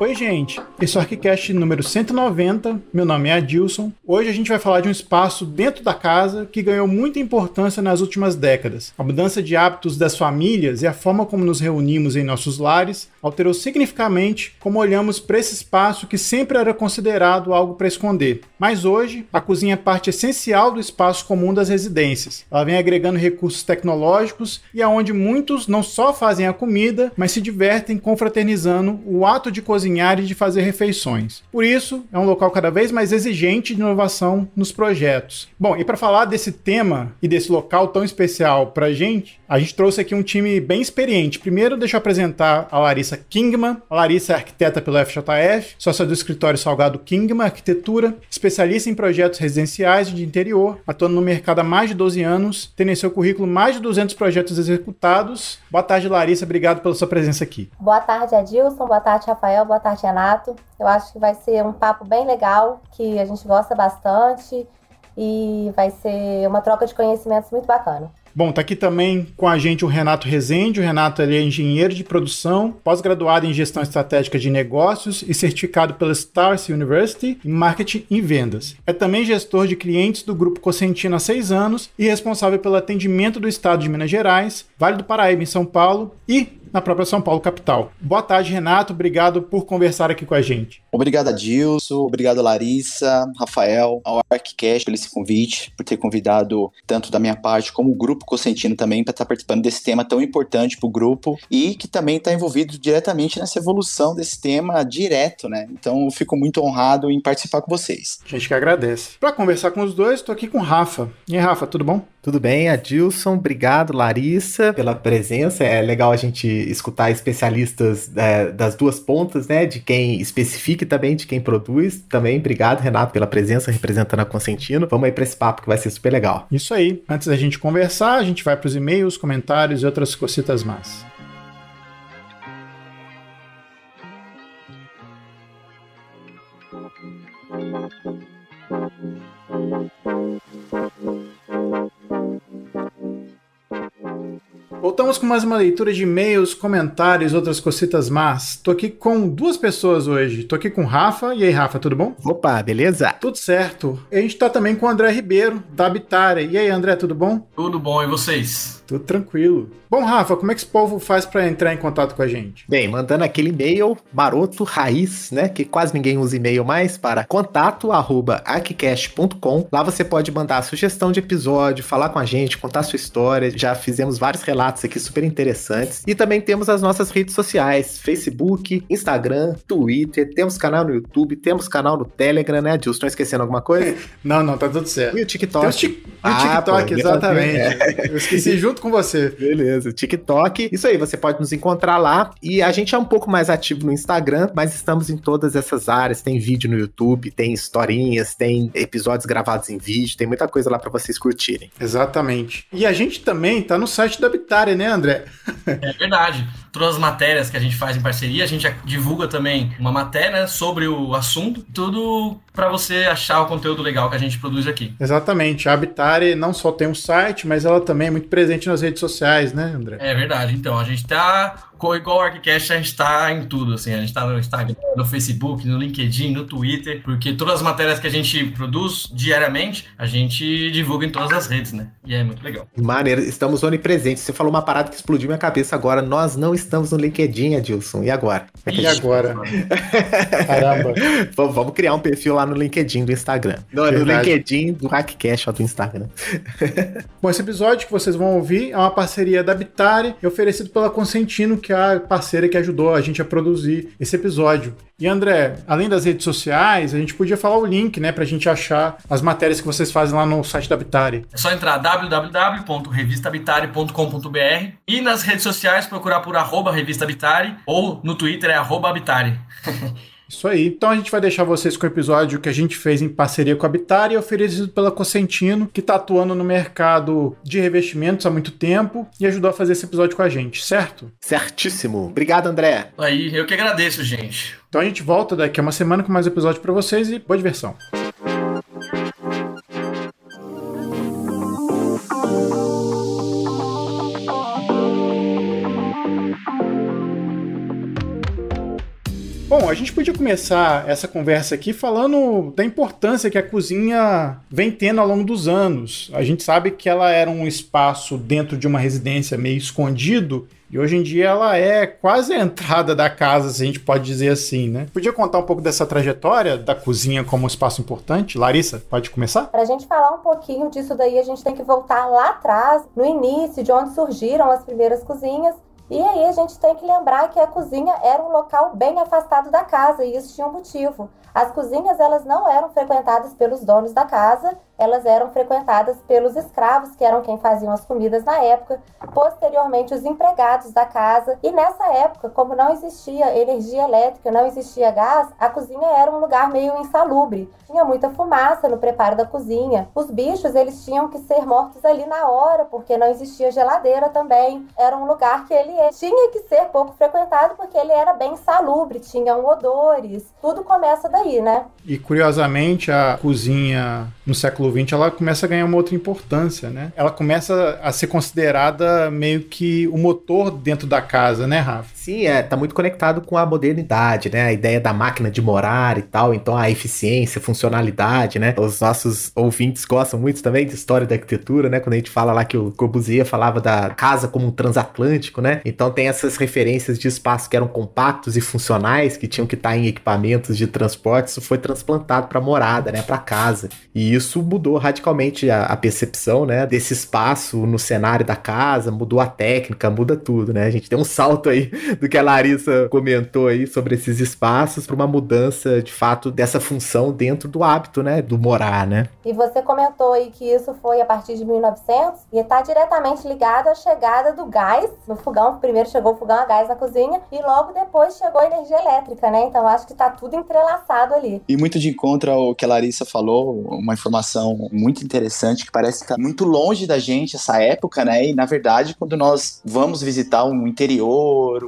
Oi, gente. Esse é o ArchiCast número 190. Meu nome é Adilson. Hoje a gente vai falar de um espaço dentro da casa que ganhou muita importância nas últimas décadas. A mudança de hábitos das famílias e a forma como nos reunimos em nossos lares alterou significativamente como olhamos para esse espaço que sempre era considerado algo para esconder. Mas hoje, a cozinha é parte essencial do espaço comum das residências. Ela vem agregando recursos tecnológicos e aonde muitos não só fazem a comida, mas se divertem confraternizando o ato de cozinhar e de fazer refeições. Por isso, é um local cada vez mais exigente de inovação nos projetos. Bom, e para falar desse tema e desse local tão especial para a gente trouxe aqui um time bem experiente. Primeiro, deixa eu apresentar a Larissa Kingman. A Larissa é arquiteta pelo FJF, sócia do escritório Salgado Kingman Arquitetura, especialista em projetos residenciais de interior, atuando no mercado há mais de 12 anos, tendo em seu currículo mais de 200 projetos executados. Boa tarde, Larissa. Obrigado pela sua presença aqui. Boa tarde, Adilson. Boa tarde, Rafael. Boa tarde, Renato. Eu acho que vai ser um papo bem legal, que a gente gosta bastante e vai ser uma troca de conhecimentos muito bacana. Bom, tá aqui também com a gente o Renato Rezende. O Renato ele é engenheiro de produção, pós-graduado em gestão estratégica de negócios e certificado pela Stars University em marketing e vendas. É também gestor de clientes do Grupo Cosentino há 6 anos e responsável pelo atendimento do estado de Minas Gerais, Vale do Paraíba em São Paulo e na própria São Paulo, capital. Boa tarde, Renato. Obrigado por conversar aqui com a gente. Obrigado, Adilson. Obrigado, Larissa, Rafael, ao ArchiCast pelo esse convite, por ter convidado tanto da minha parte como o Grupo Cosentino também para estar participando desse tema tão importante para o grupo e que também está envolvido diretamente nessa evolução desse tema direto, né? Então, eu fico muito honrado em participar com vocês. A gente que agradece. Para conversar com os dois, estou aqui com o Rafa. E aí, Rafa, tudo bom? Tudo bem, Adilson. Obrigado, Larissa, pela presença. É legal a gente escutar especialistas das duas pontas, né? De quem especifica e também de quem produz. Também, obrigado, Renato, pela presença representando a Cosentino. Vamos aí para esse papo que vai ser super legal. Isso aí. Antes da gente conversar, a gente vai para os e-mails, comentários e outras cositas más. Voltamos com mais uma leitura de e-mails, comentários, outras cositas más. Tô aqui com 2 pessoas hoje. Tô aqui com o Rafa. E aí, Rafa, tudo bom? Opa, beleza? Tudo certo. E a gente tá também com o André Ribeiro, da Habitare. E aí, André, tudo bom? Tudo bom, e vocês? Tudo tranquilo. Bom, Rafa, como é que esse povo faz para entrar em contato com a gente? Bem, mandando aquele e-mail maroto, raiz, né, que quase ninguém usa e-mail mais, para contato@archicast.com. Lá você pode mandar sugestão de episódio, falar com a gente, contar sua história. Já fizemos vários relatos aqui super interessantes. E também temos as nossas redes sociais, Facebook, Instagram, Twitter, temos canal no YouTube, temos canal no Telegram, né, Adilson? Estão esquecendo alguma coisa? Não, tá tudo certo. E o TikTok? O TikTok, exatamente. Eu esqueci junto com você. Beleza, TikTok. Isso aí, você pode nos encontrar lá. E a gente é um pouco mais ativo no Instagram, mas estamos em todas essas áreas. Tem vídeo no YouTube, tem historinhas, tem episódios gravados em vídeo, tem muita coisa lá pra vocês curtirem. Exatamente. E a gente também tá no site da Habitare, né, André? É verdade. Todas as matérias que a gente faz em parceria, a gente divulga também uma matéria sobre o assunto, tudo para você achar o conteúdo legal que a gente produz aqui. Exatamente. A Habitare não só tem um site, mas ela também é muito presente nas redes sociais, né, André? É verdade. Então, a gente tá, igual o ArchiCast, a gente tá em tudo, assim. A gente tá no Instagram, no Facebook, no LinkedIn, no Twitter, porque todas as matérias que a gente produz diariamente, a gente divulga em todas as redes, né? E é muito legal. Maneiro, estamos onipresentes. Você falou uma parada que explodiu minha cabeça agora. Nós não estamos no LinkedIn, Adilson. E agora? E agora? Caramba. Vamos criar um perfil lá no LinkedIn do Instagram. No LinkedIn do ArchiCast, ó, do Instagram. Bom, esse episódio que vocês vão ouvir é uma parceria da Habitare, oferecido pela Cosentino, que é a parceira que ajudou a gente a produzir esse episódio. E André, além das redes sociais, a gente podia falar o link, né, pra gente achar as matérias que vocês fazem lá no site da Habitare. É só entrar www.revistahabitare.com.br e nas redes sociais procurar por @revistahabitare ou no Twitter é @habitare. Isso aí. Então a gente vai deixar vocês com o episódio que a gente fez em parceria com a Habitare, oferecido pela Cosentino, que está atuando no mercado de revestimentos há muito tempo e ajudou a fazer esse episódio com a gente, certo? Certíssimo. Obrigado, André. Aí, eu que agradeço, gente. Então a gente volta daqui a uma semana com mais episódio para vocês e boa diversão. Bom, a gente podia começar essa conversa aqui falando da importância que a cozinha vem tendo ao longo dos anos. A gente sabe que ela era um espaço dentro de uma residência meio escondido, e hoje em dia ela é quase a entrada da casa, se a gente pode dizer assim, né? Podia contar um pouco dessa trajetória da cozinha como um espaço importante? Larissa, pode começar? Para a gente falar um pouquinho disso daí, a gente tem que voltar lá atrás, no início, de onde surgiram as primeiras cozinhas. E aí a gente tem que lembrar que a cozinha era um local bem afastado da casa, e isso tinha um motivo. As cozinhas, elas não eram frequentadas pelos donos da casa, elas eram frequentadas pelos escravos, que eram quem faziam as comidas na época, posteriormente os empregados da casa. E nessa época, como não existia energia elétrica, não existia gás, a cozinha era um lugar meio insalubre. Tinha muita fumaça no preparo da cozinha. Os bichos, eles tinham que ser mortos ali na hora, porque não existia geladeira também. Era um lugar que ele tinha que ser pouco frequentado, porque ele era bem insalubre, tinham odores. Tudo começa daí, né? E curiosamente, a cozinha no século XX, ela começa a ganhar uma outra importância, né? Ela começa a ser considerada meio que o motor dentro da casa, né, Rafa? Sim, tá muito conectado com a modernidade, né? A ideia da máquina de morar e tal, então a eficiência, funcionalidade, né? Os nossos ouvintes gostam muito também de história da arquitetura, né? Quando a gente fala lá que o Corbusier falava da casa como um transatlântico, né? Então tem essas referências de espaços que eram compactos e funcionais, que tinham que estar em equipamentos de transporte, isso foi transplantado para morada, né? Para casa. E isso mudou radicalmente a percepção, né? Desse espaço no cenário da casa, mudou a técnica, muda tudo, né? A gente tem um salto aí do que a Larissa comentou aí sobre esses espaços para uma mudança, de fato, dessa função dentro do hábito, né? Do morar, né? E você comentou aí que isso foi a partir de 1900 e está diretamente ligado à chegada do gás no fogão. Primeiro chegou o fogão a gás na cozinha e logo depois chegou a energia elétrica, né? Então acho que está tudo entrelaçado ali. E muito de encontro ao que a Larissa falou, uma informação muito interessante que parece que está muito longe da gente essa época, né? E na verdade, quando nós vamos visitar um interior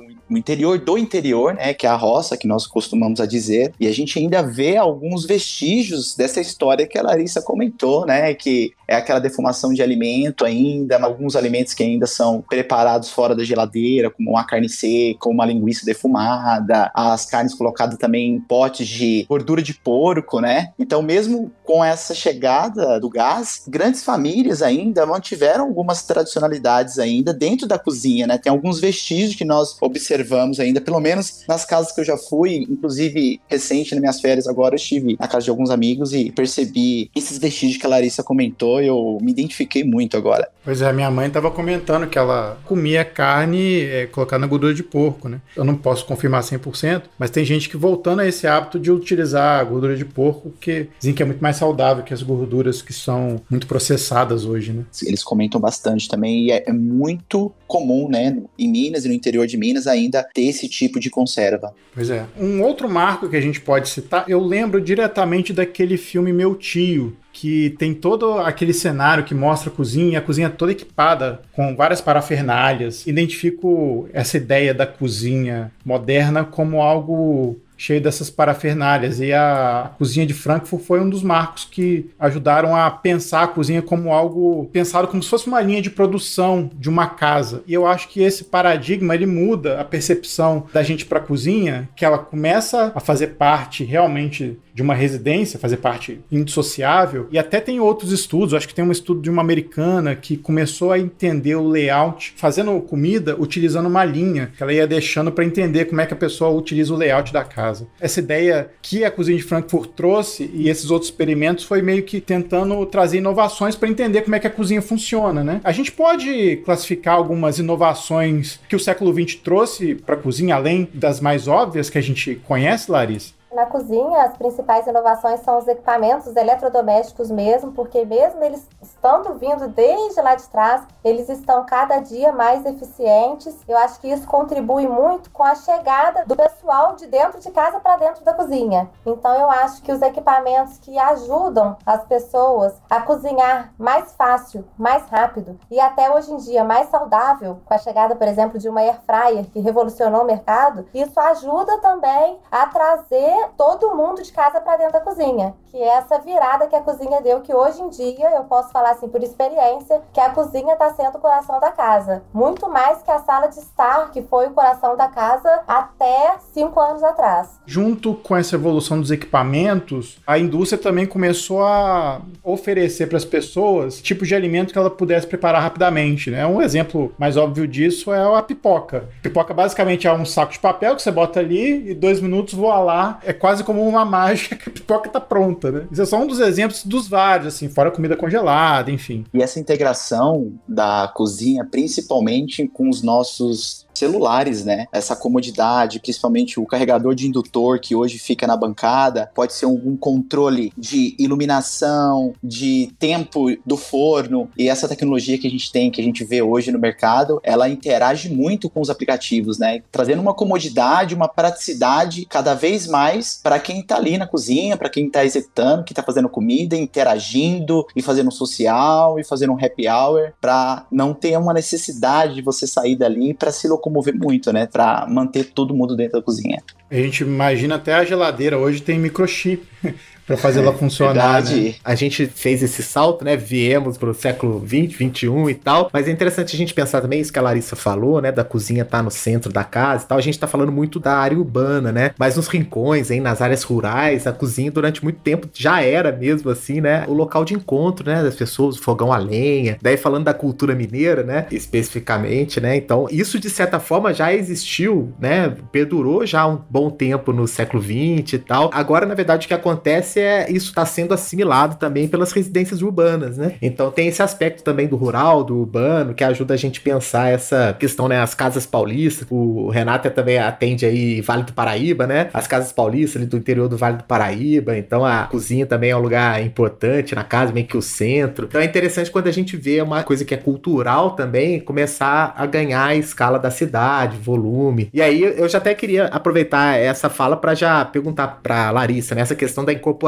do interior, né, que é a roça, que nós costumamos a dizer, e a gente ainda vê alguns vestígios dessa história que a Larissa comentou, né, que é aquela defumação de alimento ainda, alguns alimentos que ainda são preparados fora da geladeira, como uma carne seca, uma linguiça defumada, as carnes colocadas também em potes de gordura de porco, né, então mesmo com essa chegada do gás, grandes famílias ainda mantiveram algumas tradicionalidades ainda dentro da cozinha, né, tem alguns vestígios que nós observamos ainda, pelo menos nas casas que eu já fui, inclusive recente nas minhas férias agora eu estive na casa de alguns amigos e percebi esses vestígios que a Larissa comentou e eu me identifiquei muito agora. Pois é, minha mãe estava comentando que ela comia carne colocada na gordura de porco, né? Eu não posso confirmar 100%, mas tem gente que voltando a esse hábito de utilizar a gordura de porco, porque dizem que é muito mais saudável que as gorduras que são muito processadas hoje, né? Eles comentam bastante também e é muito comum, né, em Minas e no interior de Minas ainda ter esse tipo de conserva. Pois é. Um outro marco que a gente pode citar, eu lembro diretamente daquele filme Meu Tio, que tem todo aquele cenário que mostra a cozinha toda equipada com várias parafernálias. Identifico essa ideia da cozinha moderna como algo cheio dessas parafernálias, e a cozinha de Frankfurt foi um dos marcos que ajudaram a pensar a cozinha como algo pensado como se fosse uma linha de produção de uma casa. E eu acho que esse paradigma, ele muda a percepção da gente para a cozinha, que ela começa a fazer parte realmente de uma residência, fazer parte indissociável, e até tem outros estudos, acho que tem um estudo de uma americana que começou a entender o layout, fazendo comida, utilizando uma linha, que ela ia deixando para entender como é que a pessoa utiliza o layout da casa. Essa ideia que a cozinha de Frankfurt trouxe, e esses outros experimentos, foi meio que tentando trazer inovações para entender como é que a cozinha funciona, né? A gente pode classificar algumas inovações que o século XX trouxe para a cozinha, além das mais óbvias que a gente conhece, Larissa? Na cozinha, as principais inovações são os equipamentos eletrodomésticos mesmo, porque mesmo eles estando vindo desde lá de trás, eles estão cada dia mais eficientes. Eu acho que isso contribui muito com a chegada do pessoal de dentro de casa para dentro da cozinha. Então eu acho que os equipamentos que ajudam as pessoas a cozinhar mais fácil, mais rápido e até hoje em dia mais saudável, com a chegada, por exemplo, de uma air fryer que revolucionou o mercado, isso ajuda também a trazer todo mundo de casa para dentro da cozinha, que é essa virada que a cozinha deu, que hoje em dia eu posso falar assim, por experiência, que a cozinha está sendo o coração da casa. Muito mais que a sala de estar, que foi o coração da casa até 5 anos atrás. Junto com essa evolução dos equipamentos, a indústria também começou a oferecer para as pessoas tipos de alimento que ela pudesse preparar rapidamente, né? Um exemplo mais óbvio disso é a pipoca. A pipoca basicamente é um saco de papel que você bota ali e 2 minutos voa lá. É quase como uma mágica que a pipoca tá pronta, né? Isso é só um dos exemplos dos vários, assim, fora comida congelada, enfim. E essa integração da cozinha, principalmente com os nossos celulares, né? Essa comodidade, principalmente o carregador de indutor que hoje fica na bancada, pode ser um controle de iluminação, de tempo do forno, e essa tecnologia que a gente tem, que a gente vê hoje no mercado, ela interage muito com os aplicativos, né? Trazendo uma comodidade, uma praticidade cada vez mais para quem tá ali na cozinha, para quem tá executando, que tá fazendo comida, interagindo e fazendo um social e fazendo um happy hour, para não ter uma necessidade de você sair dali para se locomover muito, né? Para manter todo mundo dentro da cozinha. A gente imagina até a geladeira hoje tem microchip para fazer ela funcionar, né? A gente fez esse salto, né? Viemos pro século 20, 21 e tal, mas é interessante a gente pensar também isso que a Larissa falou, né? Da cozinha tá no centro da casa e tal. A gente tá falando muito da área urbana, né? Mas nos rincões, hein? Nas áreas rurais, a cozinha durante muito tempo já era mesmo assim, né? O local de encontro, né? Das pessoas, o fogão a lenha. Daí falando da cultura mineira, né? Especificamente, né? Então, isso de certa forma já existiu, né? Perdurou já um bom tempo no século 20 e tal. Agora, na verdade, o que acontece isso está sendo assimilado também pelas residências urbanas, né? Então tem esse aspecto também do rural, do urbano, que ajuda a gente a pensar essa questão, né? As casas paulistas, o Renato também atende aí Vale do Paraíba, né? As casas paulistas ali do interior do Vale do Paraíba, então a cozinha também é um lugar importante na casa, meio que o centro. Então é interessante quando a gente vê uma coisa que é cultural também, começar a ganhar a escala da cidade, volume. E aí eu já até queria aproveitar essa fala para já perguntar para Larissa, né? Essa questão da incorporação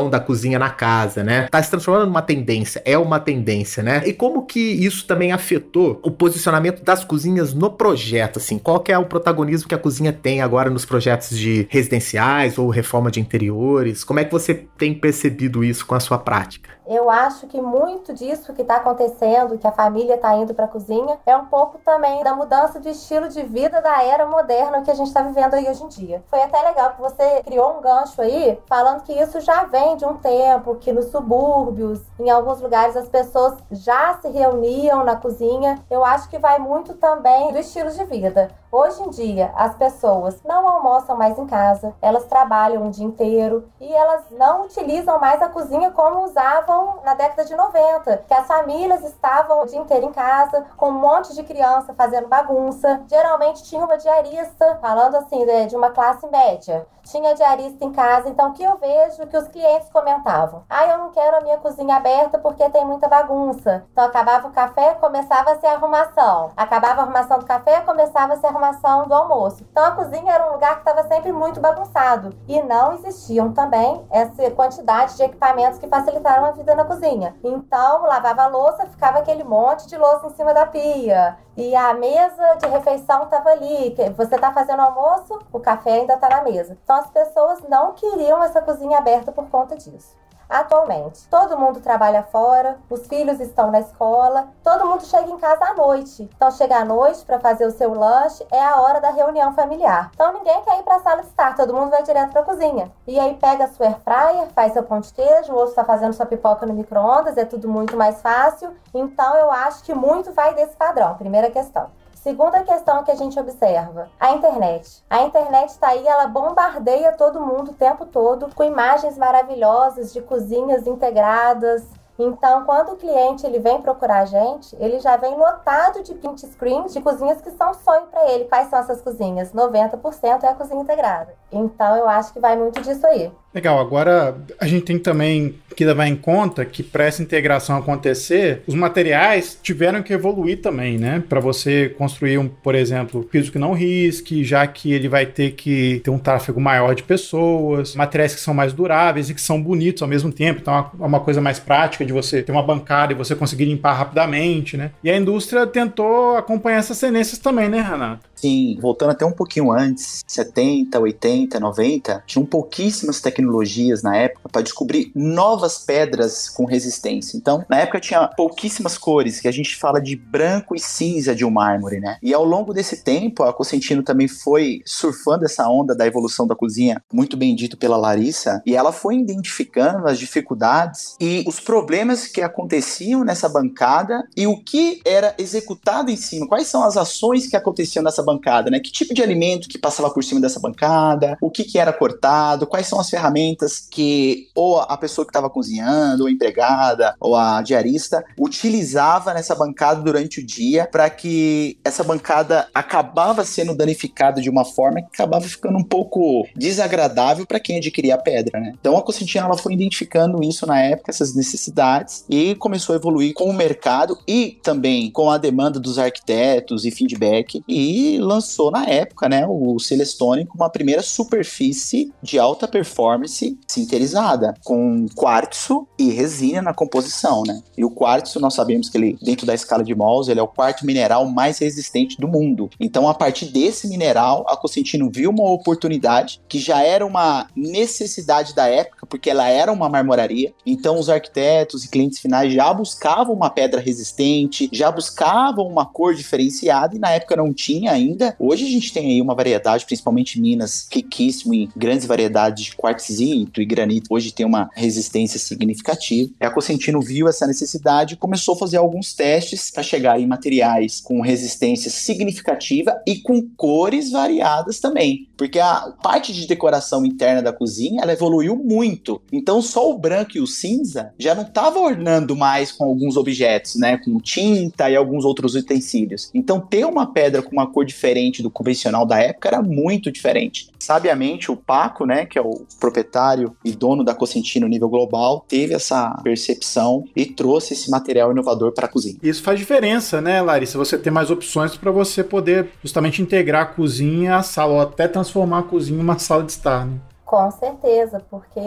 da cozinha na casa, né? Tá se transformando numa tendência, é uma tendência, né? E como que isso também afetou o posicionamento das cozinhas no projeto, assim? Qual que é o protagonismo que a cozinha tem agora nos projetos de residenciais ou reforma de interiores? Como é que você tem percebido isso com a sua prática? Eu acho que muito disso que está acontecendo, que a família está indo para a cozinha, é um pouco também da mudança de estilo de vida da era moderna que a gente está vivendo aí hoje em dia. Foi até legal que você criou um gancho aí, falando que isso já vem de um tempo, que nos subúrbios, em alguns lugares, as pessoas já se reuniam na cozinha. Eu acho que vai muito também do estilo de vida. Hoje em dia, as pessoas não almoçam mais em casa, elas trabalham o dia inteiro e elas não utilizam mais a cozinha como usavam na década de 90, que as famílias estavam o dia inteiro em casa, com um monte de criança fazendo bagunça. Geralmente tinha uma diarista, falando assim, de uma classe média. Tinha diarista em casa, então o que eu vejo que os clientes comentavam? Eu não quero a minha cozinha aberta porque tem muita bagunça. Então acabava o café, começava-se a arrumação. Acabava a arrumação do café, começava-se a arrumação do almoço. Então a cozinha era um lugar que estava sempre muito bagunçado. E não existiam também essa quantidade de equipamentos que facilitaram a vida na cozinha. Então lavava a louça, ficava aquele monte de louça em cima da pia. E a mesa de refeição estava ali. Você está fazendo almoço, o café ainda está na mesa. Então as pessoas não queriam essa cozinha aberta por conta disso. Atualmente, todo mundo trabalha fora, os filhos estão na escola, todo mundo chega em casa à noite. Então, chega à noite para fazer o seu lanche, é a hora da reunião familiar. Então, ninguém quer ir para a sala de estar, todo mundo vai direto para a cozinha. E aí, pega a sua air fryer, faz seu pão de queijo, o outro está fazendo sua pipoca no micro-ondas, é tudo muito mais fácil. Então, eu acho que muito vai desse padrão, primeira questão. Segunda questão que a gente observa, a internet. A internet está aí, ela bombardeia todo mundo o tempo todo com imagens maravilhosas de cozinhas integradas. Então, quando o cliente ele vem procurar a gente, ele já vem lotado de print screens de cozinhas que são sonho para ele. Quais são essas cozinhas? 90% é a cozinha integrada. Então, eu acho que vai muito disso aí. Legal, agora a gente tem também que levar em conta que para essa integração acontecer, os materiais tiveram que evoluir também, né? Para você construir, por exemplo, piso que não risque, já que ele vai ter que ter um tráfego maior de pessoas, materiais que são mais duráveis e que são bonitos ao mesmo tempo, então é uma coisa mais prática de você ter uma bancada e você conseguir limpar rapidamente, né? E a indústria tentou acompanhar essas tendências também, né, Renato? Sim, voltando até um pouquinho antes, 70, 80, 90, tinham pouquíssimas tecnologias na época para descobrir novas pedras com resistência. Então, na época tinha pouquíssimas cores, que a gente fala de branco e cinza de um mármore, né? E ao longo desse tempo, a Cosentino também foi surfando essa onda da evolução da cozinha, muito bem dito pela Larissa, e ela foi identificando as dificuldades e os problemas que aconteciam nessa bancada e o que era executado em cima, quais são as ações que aconteciam nessa bancada, né? Que tipo de alimento que passava por cima dessa bancada, o que era cortado, quais são as ferramentas que ou a pessoa que estava cozinhando, ou a empregada, ou a diarista, utilizava nessa bancada durante o dia para que essa bancada acabava sendo danificada de uma forma que acabava ficando um pouco desagradável para quem adquiria a pedra, né? Então a Cosentino ela foi identificando isso na época, essas necessidades, e começou a evoluir com o mercado e também com a demanda dos arquitetos e feedback, e lançou na época, né, o Celestone como a primeira superfície de alta performance sinterizada, com quartzo e resina na composição, né? E o quartzo, nós sabemos que ele, dentro da escala de Mohs, ele é o quarto mineral mais resistente do mundo. Então, a partir desse mineral, a Cosentino viu uma oportunidade que já era uma necessidade da época, porque ela era uma marmoraria. Então, os arquitetos e clientes finais já buscavam uma pedra resistente, já buscavam uma cor diferenciada, e na época não tinha ainda. Hoje a gente tem aí uma variedade, principalmente em Minas, riquíssimo em grandes variedades de quartzito e granito. Hoje tem uma resistência significativa. A Cosentino viu essa necessidade e começou a fazer alguns testes para chegar em materiais com resistência significativa e com cores variadas também. Porque a parte de decoração interna da cozinha, ela evoluiu muito. Então só o branco e o cinza já não estava ornando mais com alguns objetos, né? Com tinta e alguns outros utensílios. Então ter uma pedra com uma cor diferente do convencional da época era muito diferente. Sabiamente, o Paco, né, que é o proprietário e dono da Cosentino nível global, teve essa percepção e trouxe esse material inovador para a cozinha. Isso faz diferença, né, Larissa? Você ter mais opções para você poder justamente integrar a cozinha à sala, ou até transformar a cozinha em uma sala de estar, né? Com certeza, porque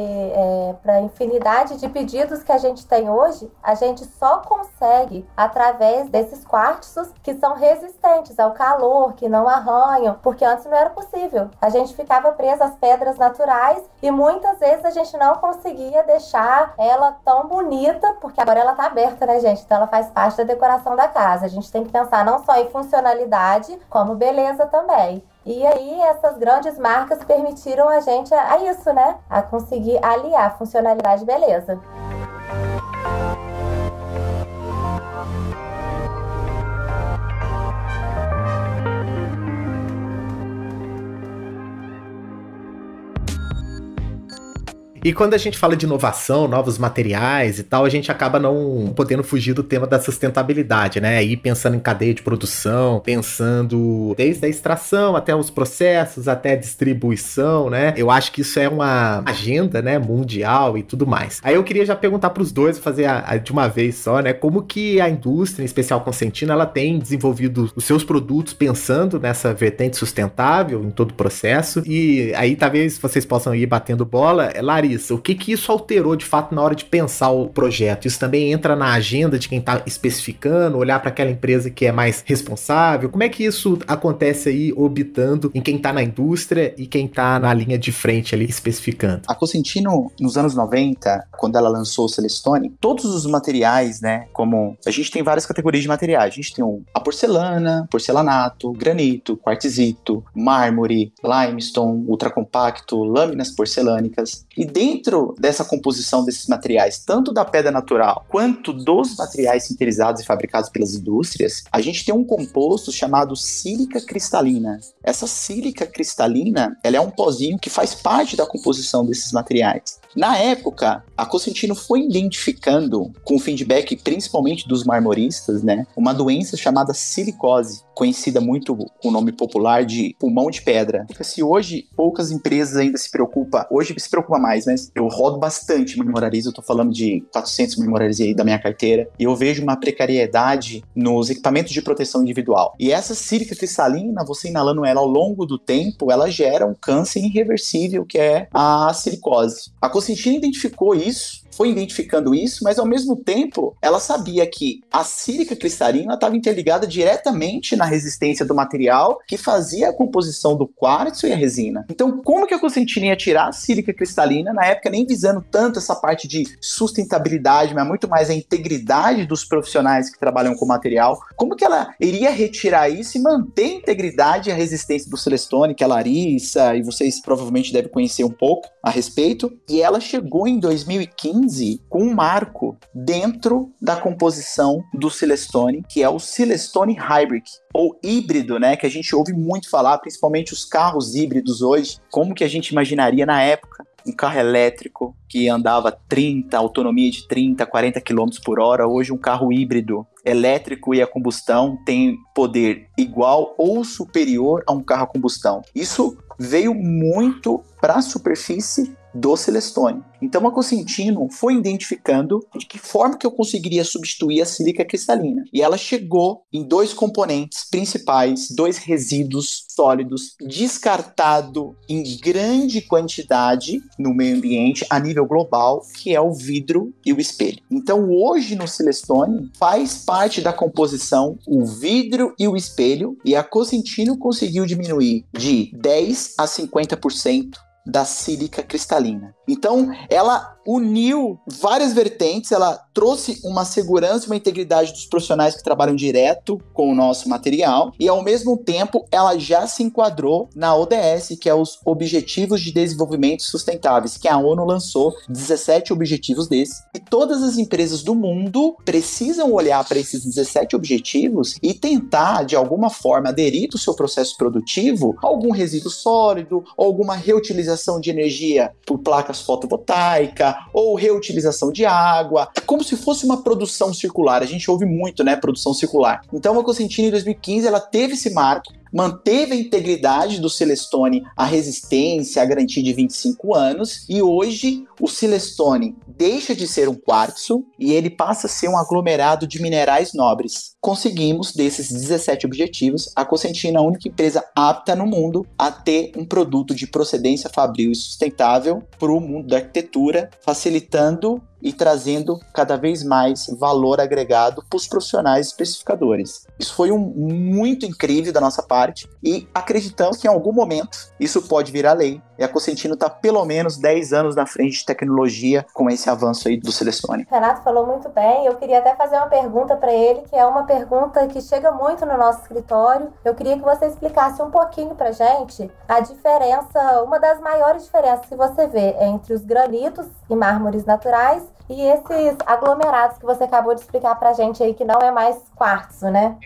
para a infinidade de pedidos que a gente tem hoje, a gente só consegue através desses quartzos que são resistentes ao calor, que não arranham, porque antes não era possível. A gente ficava preso às pedras naturais e muitas vezes a gente não conseguia deixar ela tão bonita, porque agora ela está aberta, né, gente? Então ela faz parte da decoração da casa. A gente tem que pensar não só em funcionalidade, como beleza também. E aí essas grandes marcas permitiram a gente a isso, né? A conseguir aliar funcionalidade e beleza. E quando a gente fala de inovação, novos materiais e tal, a gente acaba não podendo fugir do tema da sustentabilidade, né? E pensando em cadeia de produção, pensando desde a extração até os processos, até a distribuição, né? Eu acho que isso é uma agenda, né, mundial e tudo mais. Aí eu queria já perguntar para os dois, fazer de uma vez só, né? Como que a indústria, em especial Cosentino, ela tem desenvolvido os seus produtos pensando nessa vertente sustentável em todo o processo. E aí talvez vocês possam ir batendo bola. Larissa, o que isso alterou de fato na hora de pensar o projeto? Isso também entra na agenda de quem está especificando, olhar para aquela empresa que é mais responsável? Como é que isso acontece aí, orbitando em quem está na indústria e quem está na linha de frente ali especificando? A Cosentino, nos anos 90, quando ela lançou o Celestone, todos os materiais, né, como a gente tem várias categorias de materiais. A gente tem a porcelana, porcelanato, granito, quartzito, mármore, limestone, ultracompacto, lâminas porcelânicas. E dentro dessa composição desses materiais, tanto da pedra natural quanto dos materiais sintetizados e fabricados pelas indústrias, a gente tem um composto chamado sílica cristalina. Essa sílica cristalina, ela é um pozinho que faz parte da composição desses materiais. Na época, a Cosentino foi identificando, com o feedback principalmente dos marmoristas, né, uma doença chamada silicose, conhecida muito com o nome popular de pulmão de pedra. Se hoje poucas empresas ainda se preocupam, hoje se preocupa mais, mas eu rodo bastante marmorarias, eu tô falando de 400 marmorarias aí da minha carteira, e eu vejo uma precariedade nos equipamentos de proteção individual. E essa sílica cristalina, você inalando ela ao longo do tempo, ela gera um câncer irreversível, que é a silicose. A Cosentino identificou isso foi identificando isso, mas ao mesmo tempo ela sabia que a sílica cristalina estava interligada diretamente na resistência do material que fazia a composição do quartzo e a resina. Então, como que a Cosentino ia tirar a sílica cristalina, na época nem visando tanto essa parte de sustentabilidade, mas muito mais a integridade dos profissionais que trabalham com o material? Como que ela iria retirar isso e manter a integridade e a resistência do Celestone, que é a Larissa, e vocês provavelmente devem conhecer um pouco a respeito? E ela chegou em 2015 com um marco dentro da composição do Celestone, que é o Celestone Hybrid, ou híbrido, né, que a gente ouve muito falar, principalmente os carros híbridos hoje. Como que a gente imaginaria na época um carro elétrico que andava autonomia de 30, 40 km por hora, hoje um carro híbrido elétrico e a combustão tem poder igual ou superior a um carro a combustão. Isso veio muito para a superfície do Celestone. Então a Cosentino foi identificando de que forma que eu conseguiria substituir a sílica cristalina. E ela chegou em 2 componentes principais, 2 resíduos sólidos, descartado em grande quantidade no meio ambiente a nível global, que é o vidro e o espelho. Então hoje no Celestone faz parte da composição o vidro e o espelho, e a Cosentino conseguiu diminuir de 10 a 50% da sílica cristalina. Então, ela uniu várias vertentes, ela trouxe uma segurança e uma integridade dos profissionais que trabalham direto com o nosso material, e ao mesmo tempo ela já se enquadrou na ODS, que é os Objetivos de Desenvolvimento Sustentáveis, que a ONU lançou 17 objetivos desses, e todas as empresas do mundo precisam olhar para esses 17 objetivos e tentar, de alguma forma, aderir ao seu processo produtivo a algum resíduo sólido, ou alguma reutilização de energia por placas fotovoltaicas, ou reutilização de água. É como se fosse uma produção circular. A gente ouve muito, né, produção circular. Então a Cosentino em 2015 ela teve esse marco, manteve a integridade do Celestone, a resistência, a garantia de 25 anos, e hoje o Celestone deixa de ser um quartzo e ele passa a ser um aglomerado de minerais nobres. Conseguimos, desses 17 objetivos, a Cosentino é a única empresa apta no mundo a ter um produto de procedência fabril e sustentável para o mundo da arquitetura, facilitando e trazendo cada vez mais valor agregado para os profissionais especificadores. Isso foi muito incrível da nossa parte e acreditamos que em algum momento isso pode virar lei e a Cosentino está pelo menos 10 anos na frente de tecnologia com esse avanço aí do Celestone. Renato falou muito bem, eu queria até fazer uma pergunta para ele, que é uma pergunta que chega muito no nosso escritório. Eu queria que você explicasse um pouquinho para gente a diferença, uma das maiores diferenças que você vê entre os granitos e mármores naturais e esses aglomerados que você acabou de explicar pra gente aí, que não é mais quartzo, né?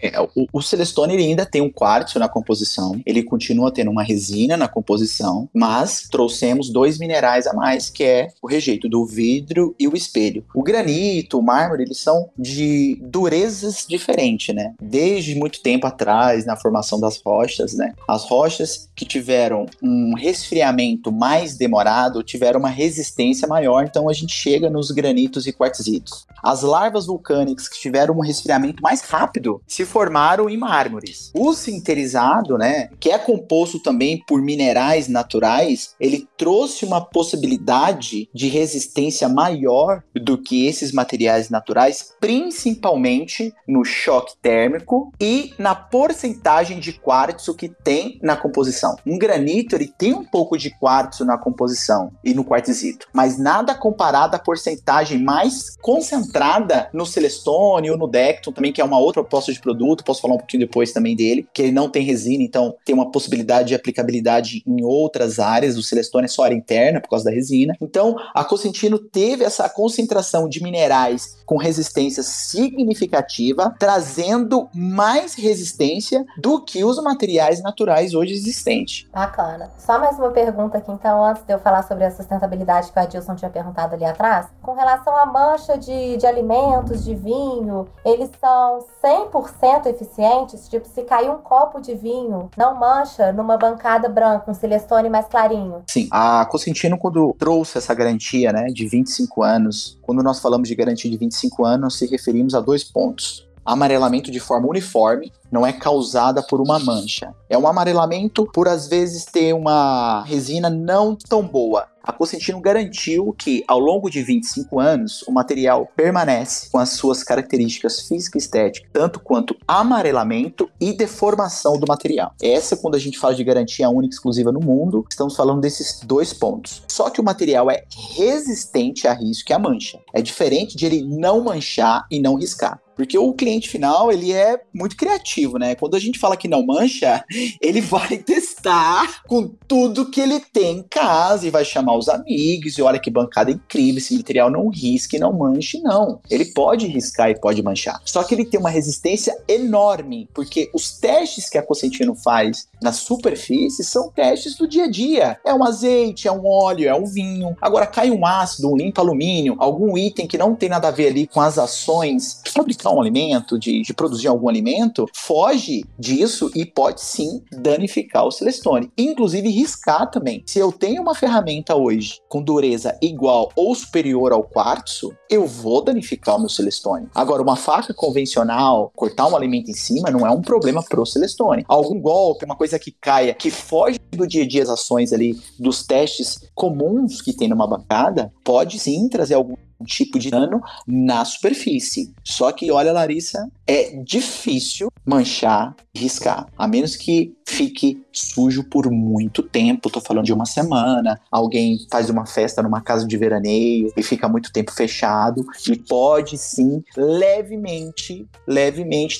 O Celestone ele ainda tem um quartzo na composição, ele continua tendo uma resina na composição, mas trouxemos 2 minerais a mais, que é o rejeito do vidro e o espelho. O granito, o mármore, eles são de durezas diferentes, né? Desde muito tempo atrás, na formação das rochas, né? As rochas que tiveram um resfriamento mais demorado, tiveram uma resistência maior, então a gente chega nos granitos e quartzitos. As larvas vulcânicas que tiveram um resfriamento mais rápido se formaram em mármores. O sinterizado, né, que é composto também por minerais naturais, ele trouxe uma possibilidade de resistência maior do que esses materiais naturais, principalmente no choque térmico e na porcentagem de quartzo que tem na composição. Um granito, ele tem um pouco de quartzo na composição e no quartzito, mas nada comparado à porcentagem mais concentrada no Celestone ou no Decton também, que é uma outra proposta de produto, posso falar um pouquinho depois também dele, que ele não tem resina, então tem uma possibilidade de aplicabilidade em outras áreas. O Celestone é só área interna por causa da resina. Então a Cosentino teve essa concentração de minerais com resistência significativa, trazendo mais resistência do que os materiais naturais hoje existentes. Bacana. Só mais uma pergunta aqui então, antes de eu falar sobre a sustentabilidade que o Adilson tinha perguntado ali atrás. Com relação à mancha de alimentos, de vinho, eles são 100% eficientes? Tipo, se cair um copo de vinho, não mancha numa bancada branca, um Celestone mais clarinho? Sim, a Cosentino, quando trouxe essa garantia, né, de 25 anos, quando nós falamos de garantia de 25 anos, se referimos a 2 pontos. Amarelamento de forma uniforme, não é causada por uma mancha. É um amarelamento por, às vezes, ter uma resina não tão boa. A Cosentino garantiu que, ao longo de 25 anos, o material permanece com as suas características físicas e estéticas, tanto quanto amarelamento e deformação do material. Essa, quando a gente fala de garantia única e exclusiva no mundo, estamos falando desses 2 pontos. Só que o material é resistente a risco e a mancha. É diferente de ele não manchar e não riscar. Porque o cliente final, ele é muito criativo, né? Quando a gente fala que não mancha, ele vai testar com tudo que ele tem em casa e vai chamar os amigos e olha que bancada incrível, esse material não risque, não manche, não. Ele pode riscar e pode manchar. Só que ele tem uma resistência enorme, porque os testes que a Cosentino faz na superfície são testes do dia a dia. É um azeite, é um óleo, é um vinho. Agora cai um ácido, um limpa alumínio, algum item que não tem nada a ver ali com as ações de fabricar um alimento, de produzir algum alimento, foge disso e pode sim danificar o Celestone. Inclusive riscar também. Se eu tenho uma ferramenta hoje com dureza igual ou superior ao quartzo, eu vou danificar o meu Celestone. Agora, uma faca convencional, cortar um alimento em cima, não é um problema pro Celestone. Algum golpe, uma coisa que caia, que foge do dia a dia, as ações ali, dos testes comuns que tem numa bancada, pode sim trazer algum tipo de dano na superfície. Só que, olha, Larissa, é difícil manchar e riscar, a menos que fique sujo por muito tempo. Tô falando de uma semana, alguém faz uma festa numa casa de veraneio e fica muito tempo fechado, e pode sim levemente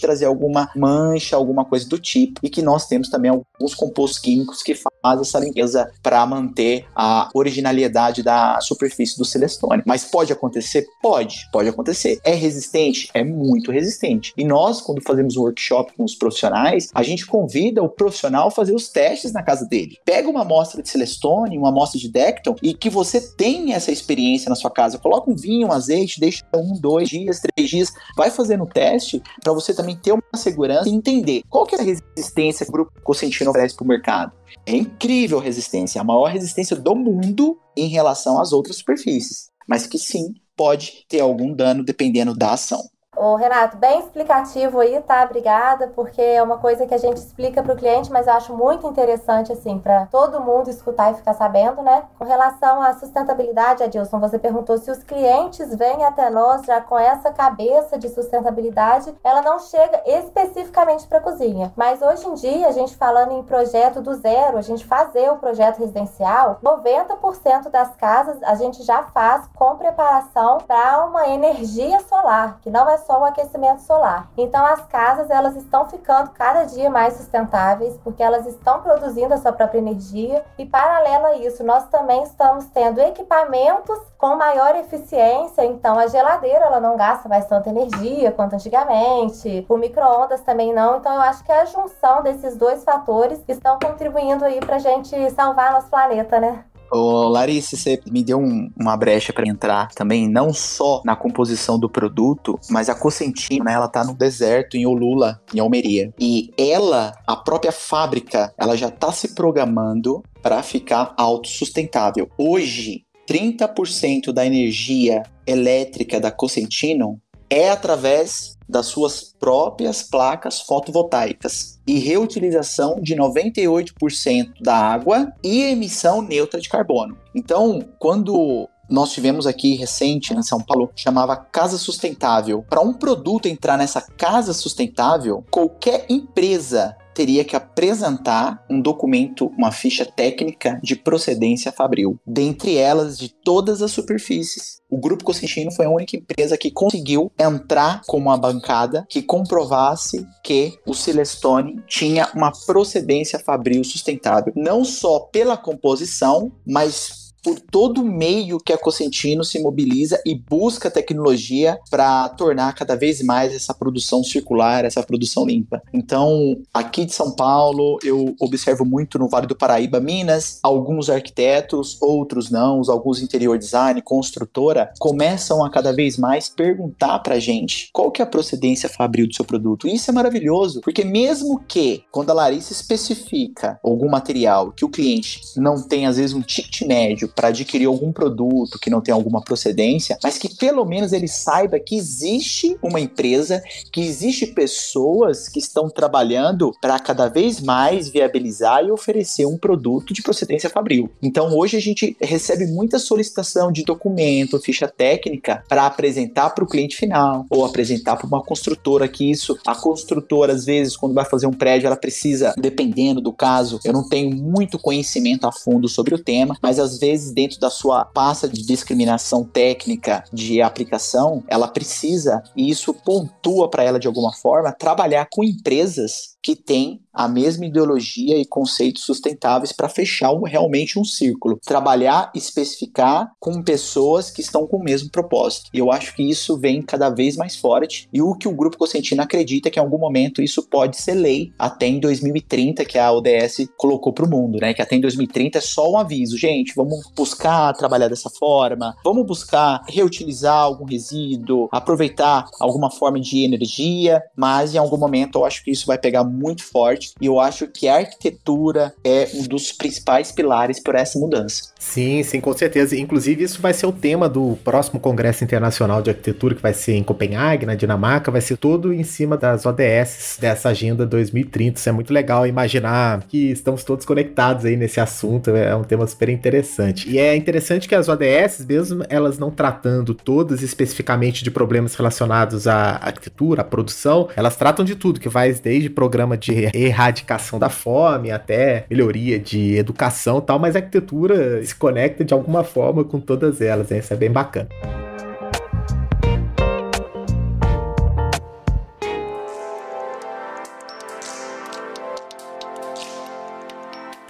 trazer alguma mancha, alguma coisa do tipo, e que nós temos também alguns compostos químicos que fazem essa limpeza para manter a originalidade da superfície do Celestone. Mas pode acontecer? Pode acontecer. É resistente? É muito resistente. E nós, quando fazemos um workshop com os profissionais, a gente convida o profissional a fazer os testes na casa dele. Pega uma amostra de Celestone, uma amostra de Decton, e que você tenha essa experiência na sua casa. Coloca um vinho, um azeite, deixa 1, 2 dias, 3 dias, vai fazendo o teste para você também ter uma segurança e entender qual que é a resistência que o Grupo Cosentino oferece para o mercado. É incrível a resistência, a maior resistência do mundo em relação às outras superfícies, mas que sim, pode ter algum dano dependendo da ação. Ô, Renato, bem explicativo aí, tá? Obrigada, porque é uma coisa que a gente explica para o cliente, mas eu acho muito interessante, assim, para todo mundo escutar e ficar sabendo, né? Com relação à sustentabilidade, Adilson, você perguntou se os clientes vêm até nós já com essa cabeça de sustentabilidade. Ela não chega especificamente para a cozinha, mas hoje em dia, a gente falando em projeto do zero, a gente fazer o projeto residencial, 90% das casas a gente já faz com preparação para uma energia solar, que não é só o aquecimento solar. Então as casas, elas estão ficando cada dia mais sustentáveis, porque elas estão produzindo a sua própria energia, e paralelo a isso, nós também estamos tendo equipamentos com maior eficiência. Então a geladeira, ela não gasta mais tanta energia quanto antigamente, o micro-ondas também não. Então eu acho que a junção desses 2 fatores estão contribuindo aí pra gente salvar nosso planeta, né? Ô, Larissa, você me deu uma brecha para entrar também, não só na composição do produto, mas a Cosentino, né, ela tá no deserto em Olula, em Almeria. E ela, a própria fábrica, ela já tá se programando para ficar autossustentável. Hoje, 30% da energia elétrica da Cosentino é através das suas próprias placas fotovoltaicas e reutilização de 98% da água e emissão neutra de carbono. Então, quando nós tivemos aqui recente em São Paulo, chamava Casa Sustentável. Para um produto entrar nessa Casa Sustentável, qualquer empresa teria que apresentar um documento, uma ficha técnica de procedência fabril. Dentre elas, de todas as superfícies, o Grupo Cosentino foi a única empresa que conseguiu entrar com uma bancada que comprovasse que o Celestone tinha uma procedência fabril sustentável. Não só pela composição, mas por todo o meio que a Cosentino se mobiliza e busca tecnologia para tornar cada vez mais essa produção circular, essa produção limpa. Então, aqui de São Paulo, eu observo muito no Vale do Paraíba, Minas, alguns arquitetos, outros não, alguns interior design, construtora, começam a cada vez mais perguntar pra gente qual que é a procedência fabril do seu produto. E isso é maravilhoso, porque mesmo que, quando a Larissa especifica algum material que o cliente não tem, às vezes, um ticket médio para adquirir algum produto que não tem alguma procedência, mas que pelo menos ele saiba que existe uma empresa, que existe pessoas que estão trabalhando para cada vez mais viabilizar e oferecer um produto de procedência fabril. Então hoje a gente recebe muita solicitação de documento, ficha técnica para apresentar para o cliente final ou apresentar para uma construtora, que isso, a construtora às vezes quando vai fazer um prédio ela precisa, dependendo do caso, eu não tenho muito conhecimento a fundo sobre o tema, mas às vezes dentro da sua pasta de discriminação técnica de aplicação, ela precisa, e isso pontua para ela de alguma forma, trabalhar com empresas que têm a mesma ideologia e conceitos sustentáveis para fechar realmente um círculo. Trabalhar, especificar com pessoas que estão com o mesmo propósito. E eu acho que isso vem cada vez mais forte, e o que o Grupo Cosentino acredita é que em algum momento isso pode ser lei até em 2030, que a ODS colocou para o mundo, né? Que até em 2030 é só um aviso. Gente, vamos buscar trabalhar dessa forma, vamos buscar reutilizar algum resíduo, aproveitar alguma forma de energia, mas em algum momento eu acho que isso vai pegar muito forte, e eu acho que a arquitetura é um dos principais pilares para essa mudança. Sim, com certeza. Inclusive, isso vai ser o tema do próximo Congresso Internacional de Arquitetura, que vai ser em Copenhague, na Dinamarca. Vai ser todo em cima das ODS dessa Agenda 2030. Isso é muito legal imaginar que estamos todos conectados aí nesse assunto. É um tema super interessante. E é interessante que as ODS, mesmo elas não tratando todas especificamente de problemas relacionados à arquitetura, à produção, elas tratam de tudo, que vai desde programa de erradicação da fome até melhoria de educação e tal, mas a arquitetura se conecta de alguma forma com todas elas, né? Isso é bem bacana.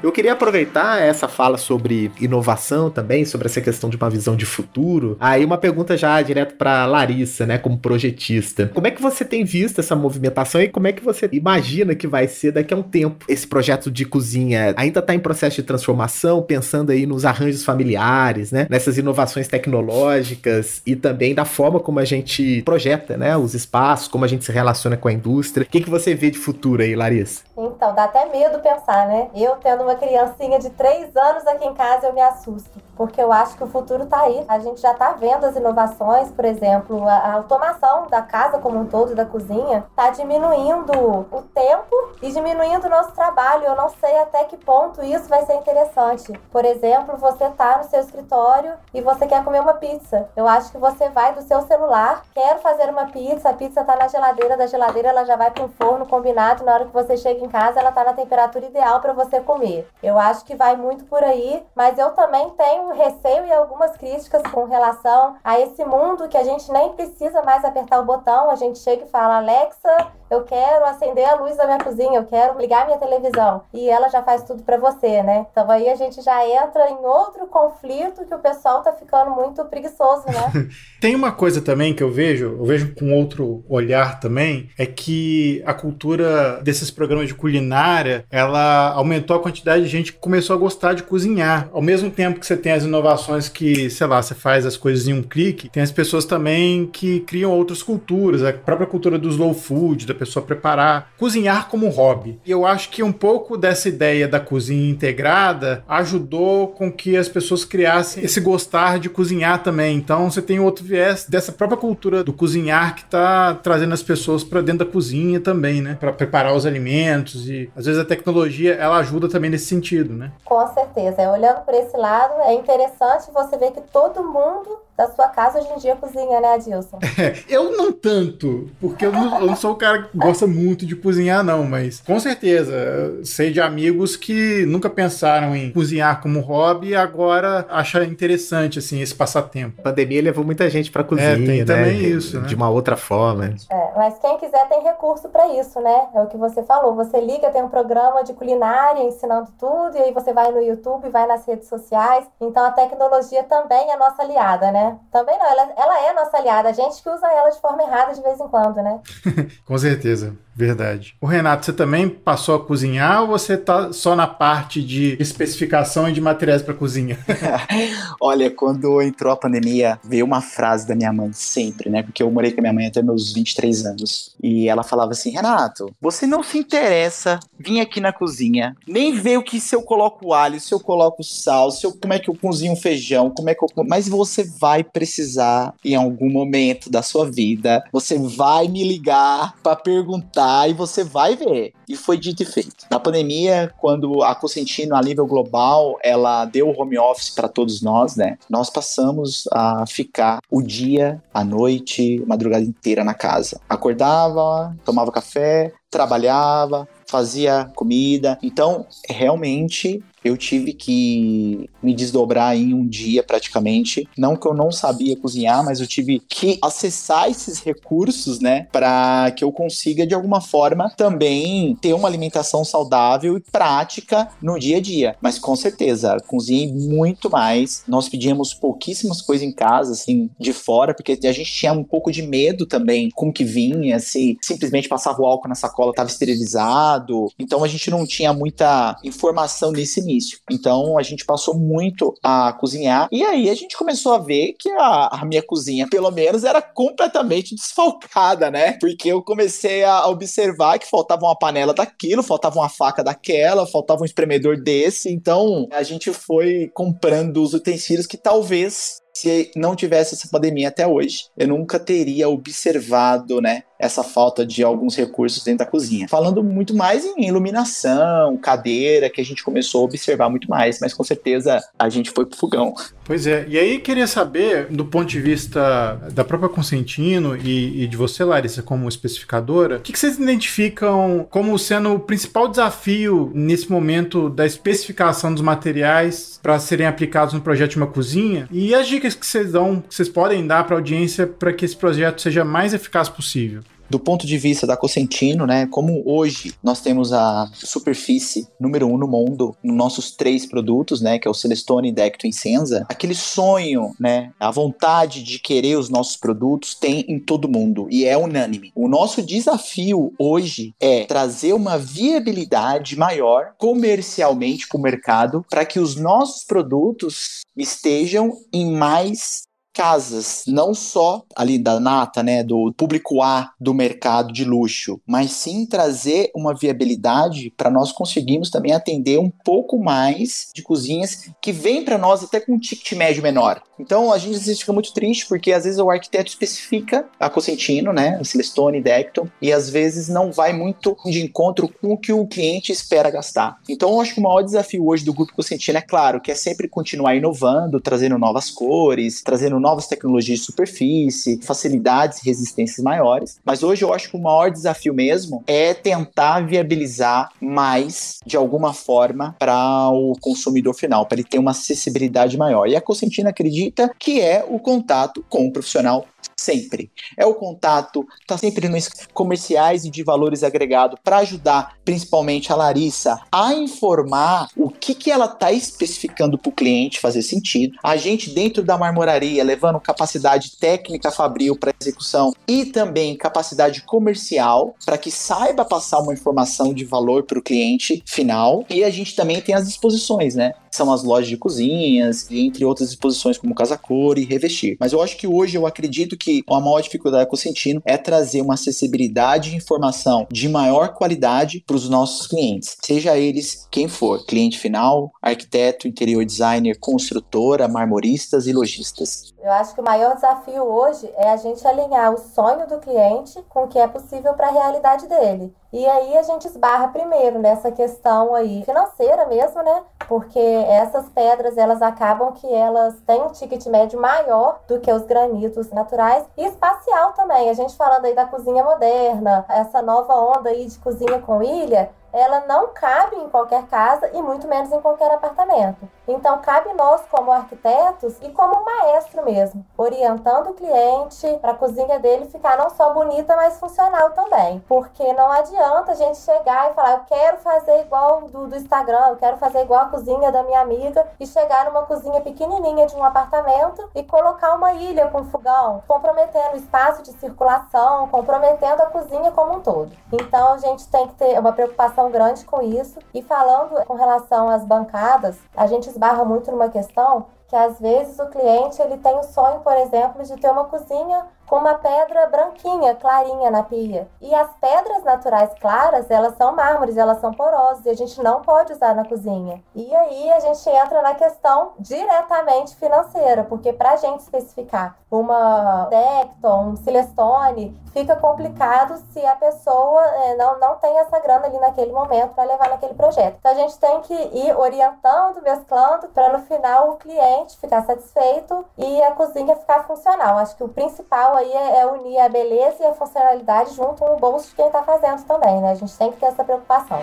Eu queria aproveitar essa fala sobre inovação também, sobre essa questão de uma visão de futuro. Aí uma pergunta já direto para Larissa, né, como projetista. Como é que você tem visto essa movimentação e como é que você imagina que vai ser daqui a um tempo? Esse projeto de cozinha ainda está em processo de transformação, pensando aí nos arranjos familiares, né, nessas inovações tecnológicas e também da forma como a gente projeta, né, os espaços, como a gente se relaciona com a indústria. O que você vê de futuro aí, Larissa? Então, dá até medo pensar, né? Eu tendo uma criancinha de 3 anos aqui em casa, eu me assusto, porque eu acho que o futuro tá aí. A gente já tá vendo as inovações, por exemplo, a automação da casa como um todo, da cozinha, tá diminuindo o tempo e diminuindo o nosso trabalho. Eu não sei até que ponto isso vai ser interessante. Por exemplo, você tá no seu escritório e você quer comer uma pizza. Eu acho que você vai do seu celular, quero fazer uma pizza, a pizza tá na geladeira, da geladeira ela já vai pro forno combinado, na hora que você chega em casa ela tá na temperatura ideal para você comer. Eu acho que vai muito por aí, mas eu também tenho receio e algumas críticas com relação a esse mundo que a gente nem precisa mais apertar o botão, a gente chega e fala, Alexa, eu quero acender a luz da minha cozinha, eu quero ligar minha televisão, e ela já faz tudo pra você, né? Então aí a gente já entra em outro conflito que o pessoal tá ficando muito preguiçoso, né? Tem uma coisa também que eu vejo com outro olhar também, é que a cultura desses programas de culinária, ela aumentou a quantidade de gente que começou a gostar de cozinhar. Ao mesmo tempo que você tem as inovações que, sei lá, você faz as coisas em um clique, tem as pessoas também que criam outras culturas, a própria cultura do slow food, da pessoa preparar, cozinhar como hobby. E eu acho que um pouco dessa ideia da cozinha integrada ajudou com que as pessoas criassem esse gostar de cozinhar também. Então você tem outro viés dessa própria cultura do cozinhar que está trazendo as pessoas para dentro da cozinha também, né? Para preparar os alimentos, e às vezes a tecnologia ela ajuda também nesse sentido, né? Com certeza. Olhando por esse lado, é interessante você ver que todo mundo da sua casa hoje em dia cozinha, né, Adilson? Eu não tanto, porque eu não sou o cara que gosta muito de cozinhar, não, mas com certeza, sei de amigos que nunca pensaram em cozinhar como hobby e agora acham interessante, assim, esse passatempo. A pandemia levou muita gente pra cozinha, tem né? também isso, né? De uma outra forma. Mas quem quiser tem recurso pra isso, né? É o que você falou, você liga, tem um programa de culinária ensinando tudo, e aí você vai no YouTube, vai nas redes sociais, então a tecnologia também é nossa aliada, né? Também não, ela é nossa aliada, a gente que usa ela de forma errada de vez em quando, né? Com certeza, verdade. O Renato, você também passou a cozinhar ou você tá só na parte de especificação e de materiais para cozinha? Olha, quando entrou a pandemia, veio uma frase da minha mãe sempre, né? Porque eu morei com a minha mãe até meus 23 anos. E ela falava assim, Renato, você não se interessa vir aqui na cozinha, nem ver o que se eu coloco o alho, se eu coloco o sal, como é que eu cozinho um feijão, mas você vai precisar em algum momento da sua vida, você vai me ligar pra perguntar e você vai ver. E foi dito e feito. Na pandemia, quando a Cosentino, a nível global, ela deu o home office para todos nós, né? Nós passamos a ficar o dia, a noite, a madrugada inteira na casa. Acordava, tomava café, trabalhava, fazia comida. Então, realmente, eu tive que me desdobrar em um dia praticamente. Não que eu não sabia cozinhar, mas eu tive que acessar esses recursos, né? Para que eu consiga, de alguma forma, também ter uma alimentação saudável e prática no dia a dia. Mas com certeza, cozinhei muito mais. Nós pedíamos pouquíssimas coisas em casa, assim, de fora, porque a gente tinha um pouco de medo também com o que vinha, se simplesmente passava o álcool na sacola, estava esterilizado. Então a gente não tinha muita informação nesse início. Então a gente passou muito a cozinhar e aí a gente começou a ver que a minha cozinha, pelo menos, era completamente desfalcada, né? Porque eu comecei a observar que faltava uma panela daquilo, faltava uma faca daquela, faltava um espremedor desse. Então a gente foi comprando os utensílios que talvez, se não tivesse essa pandemia até hoje, eu nunca teria observado, né, essa falta de alguns recursos dentro da cozinha. Falando muito mais em iluminação, cadeira, que a gente começou a observar muito mais, mas com certeza a gente foi pro fogão. Pois é, e aí queria saber, do ponto de vista da própria Cosentino e de você, Larissa, como especificadora, o que vocês identificam como sendo o principal desafio nesse momento da especificação dos materiais para serem aplicados no projeto de uma cozinha? E as dicas que vocês podem dar para a audiência para que esse projeto seja mais eficaz possível? Do ponto de vista da Cosentino, né, como hoje nós temos a superfície número 1 no mundo, nos nossos 3 produtos, né, que é o Celestone, Decto e Incensa, aquele sonho, né, a vontade de querer os nossos produtos tem em todo mundo e é unânime. O nosso desafio hoje é trazer uma viabilidade maior comercialmente para o mercado para que os nossos produtos estejam em mais casas, não só ali da nata, né, do público A do mercado de luxo, mas sim trazer uma viabilidade para nós conseguirmos também atender um pouco mais de cozinhas que vêm para nós até com um ticket médio menor. Então a gente fica muito triste porque às vezes o arquiteto especifica a Cosentino, né, a Celestone, Decton, e às vezes não vai muito de encontro com o que o cliente espera gastar. Então eu acho que o maior desafio hoje do Grupo Cosentino, é claro, que é sempre continuar inovando, trazendo novas cores, trazendo novas tecnologias de superfície, facilidades e resistências maiores. Mas hoje eu acho que o maior desafio mesmo é tentar viabilizar mais, de alguma forma, para o consumidor final, para ele ter uma acessibilidade maior. E a Cosentino acredita que é o contato com o profissional sempre. É o contato, tá sempre nos comerciais e de valores agregados para ajudar, principalmente a Larissa, a informar o que ela tá especificando para o cliente fazer sentido. A gente dentro da marmoraria, levando capacidade técnica fabril para execução e também capacidade comercial para que saiba passar uma informação de valor para o cliente final. E a gente também tem as disposições, né? São as lojas de cozinhas, entre outras disposições como casa cor e revestir. Mas eu acho que hoje eu acredito que a maior dificuldade da Cosentino é trazer uma acessibilidade de informação de maior qualidade para os nossos clientes, seja eles quem for, cliente final, arquiteto, interior designer, construtora, marmoristas e lojistas. Eu acho que o maior desafio hoje é a gente alinhar o sonho do cliente com o que é possível para a realidade dele. E aí a gente esbarra primeiro nessa questão aí financeira mesmo, né? Porque essas pedras, elas acabam que elas têm um ticket médio maior do que os granitos naturais. E espacial também. A gente falando aí da cozinha moderna, essa nova onda aí de cozinha com ilha, ela não cabe em qualquer casa e muito menos em qualquer apartamento. Então, cabe nós, como arquitetos e como um maestro mesmo, orientando o cliente para a cozinha dele ficar não só bonita, mas funcional também. Porque não adianta a gente chegar e falar, eu quero fazer igual do Instagram, eu quero fazer igual a cozinha da minha amiga, e chegar numa cozinha pequenininha de um apartamento e colocar uma ilha com fogão, comprometendo o espaço de circulação, comprometendo a cozinha como um todo. Então, a gente tem que ter uma preocupação grande com isso. E falando com relação às bancadas, a gente esbarra muito numa questão que às vezes o cliente ele tem o sonho, por exemplo, de ter uma cozinha com uma pedra branquinha, clarinha na pia. E as pedras naturais claras, elas são mármores, elas são porosas e a gente não pode usar na cozinha. E aí a gente entra na questão diretamente financeira, porque para a gente especificar uma Tecton, um Silestone, fica complicado se a pessoa não tem essa grana ali naquele momento para levar naquele projeto. Então a gente tem que ir orientando, mesclando, para no final o cliente ficar satisfeito e a cozinha ficar funcional. Acho que o principal aí é unir a beleza e a funcionalidade junto no bolso de quem está fazendo também, né? A gente tem que ter essa preocupação.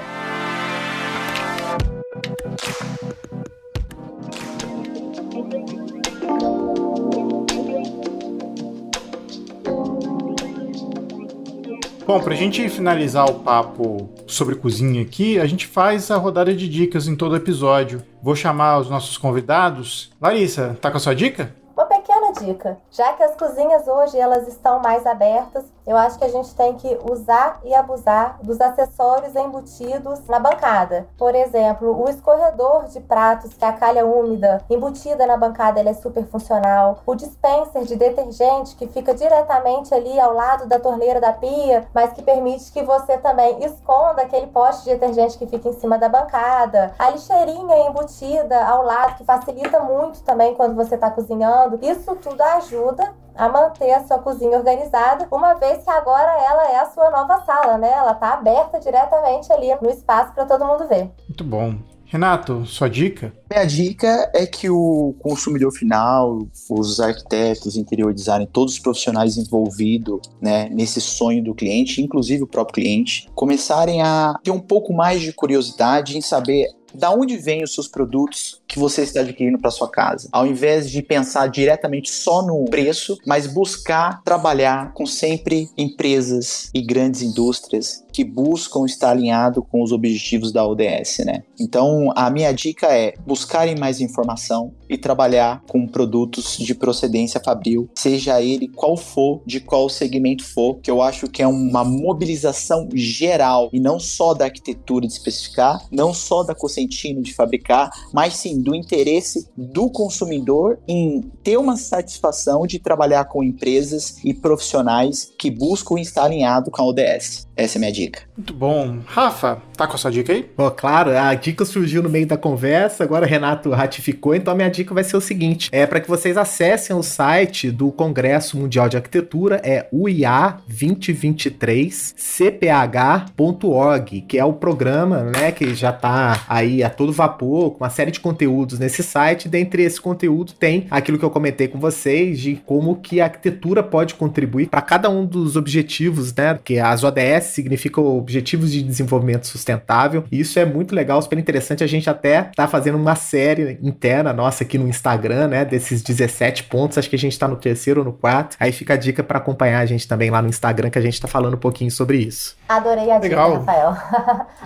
Bom, pra gente finalizar o papo sobre cozinha aqui, a gente faz a rodada de dicas em todo episódio. Vou chamar os nossos convidados. Larissa, tá com a sua dica? Uma pequena dica, já que as cozinhas hoje elas estão mais abertas, eu acho que a gente tem que usar e abusar dos acessórios embutidos na bancada. Por exemplo, o escorredor de pratos, que é a calha úmida embutida na bancada, ele é super funcional. O dispenser de detergente, que fica diretamente ali ao lado da torneira da pia, mas que permite que você também esconda aquele pote de detergente que fica em cima da bancada. A lixeirinha embutida ao lado, que facilita muito também quando você está cozinhando. Isso tudo ajuda a manter a sua cozinha organizada, uma vez que agora ela é a sua nova sala, né? Ela tá aberta diretamente ali no espaço para todo mundo ver. Muito bom. Renato, sua dica? Minha dica é que o consumidor final, os arquitetos, interior design, todos os profissionais envolvidos, né, nesse sonho do cliente, inclusive o próprio cliente, começarem a ter um pouco mais de curiosidade em saber da onde vêm os seus produtos que você está adquirindo para sua casa. Ao invés de pensar diretamente só no preço, mas buscar trabalhar com sempre empresas e grandes indústrias que buscam estar alinhado com os objetivos da ODS, né? Então, a minha dica é buscarem mais informação e trabalhar com produtos de procedência fabril, seja ele qual for, de qual segmento for, que eu acho que é uma mobilização geral e não só da arquitetura de especificar, não só da Cosentino de fabricar, mas sim do interesse do consumidor em ter uma satisfação de trabalhar com empresas e profissionais que buscam estar alinhado com a ODS. Essa é a minha dica. Muito bom. Rafa, tá com a sua dica aí? Claro, a dica surgiu no meio da conversa, agora o Renato ratificou, então a minha dica vai ser o seguinte, para que vocês acessem o site do Congresso Mundial de Arquitetura, é UIA 2023 cph.org, que é o programa, né, que já tá aí a todo vapor, com uma série de conteúdos nesse site. Dentre esse conteúdo tem aquilo que eu comentei com vocês, de como que a arquitetura pode contribuir para cada um dos objetivos, né, que as ODS significam Objetivos de Desenvolvimento Sustentável, e isso é muito legal, super interessante. A gente até tá fazendo uma série interna nossa aqui no Instagram, né, desses 17 pontos, acho que a gente tá no 3º ou no 4º, aí fica a dica para acompanhar a gente também lá no Instagram, que a gente tá falando um pouquinho sobre isso. Adorei a dica, Rafael.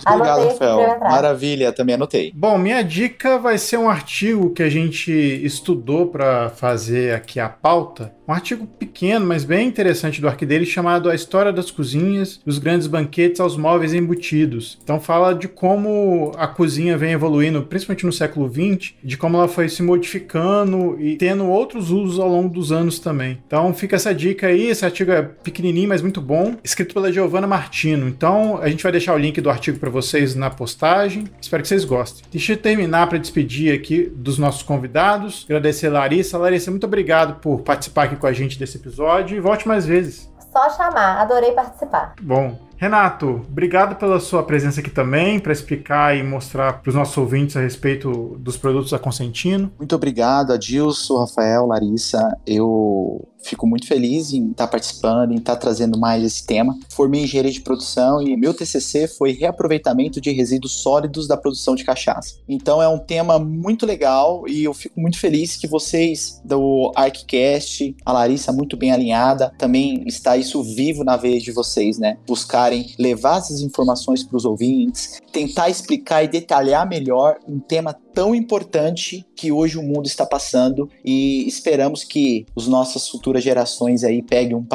Obrigado, Rafael. Maravilha, também anotei. Bom, minha dica vai ser um artigo que a gente estudou para fazer aqui a pauta. Um artigo pequeno, mas bem interessante do Arquidelis, chamado A História das Cozinhas, dos Grandes Banquetes aos Móveis Embutidos. Então fala de como a cozinha vem evoluindo, principalmente no século XX, de como ela foi se modificando e tendo outros usos ao longo dos anos também. Então fica essa dica aí, esse artigo é pequenininho, mas muito bom, escrito pela Giovanna Martino. Então a gente vai deixar o link do artigo para vocês na postagem, espero que vocês gostem. Deixa eu terminar para despedir aqui dos nossos convidados, agradecer a Larissa. Larissa, muito obrigado por participar aqui com a gente desse episódio e volte mais vezes. Só chamar, adorei participar. Bom, Renato, obrigado pela sua presença aqui também, para explicar e mostrar para os nossos ouvintes a respeito dos produtos da Cosentino. Muito obrigado, Adilson, Rafael, Larissa. Eu fico muito feliz em estar participando, em estar trazendo mais esse tema. Formei em engenharia de produção e meu TCC foi reaproveitamento de resíduos sólidos da produção de cachaça. Então é um tema muito legal e eu fico muito feliz que vocês do ArcCast, a Larissa muito bem alinhada, também está isso vivo na veia de vocês, né? Buscarem levar essas informações para os ouvintes, tentar explicar e detalhar melhor um tema tão importante que hoje o mundo está passando, e esperamos que as nossas futuras gerações aí peguem um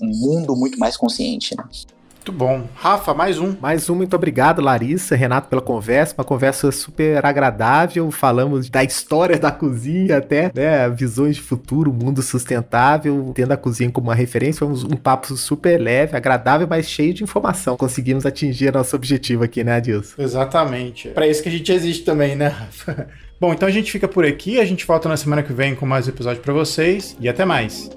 mundo muito mais consciente, né? Muito bom. Rafa, mais um. Mais um, muito obrigado, Larissa, Renato, pela conversa. Uma conversa super agradável. Falamos da história da cozinha até, né, visões de futuro, mundo sustentável, tendo a cozinha como uma referência. Foi um papo super leve, agradável, mas cheio de informação. Conseguimos atingir nosso objetivo aqui, né, Adilson? Exatamente. Para isso que a gente existe também, né, Rafa? Bom, então a gente fica por aqui. A gente volta na semana que vem com mais episódios para vocês. E até mais.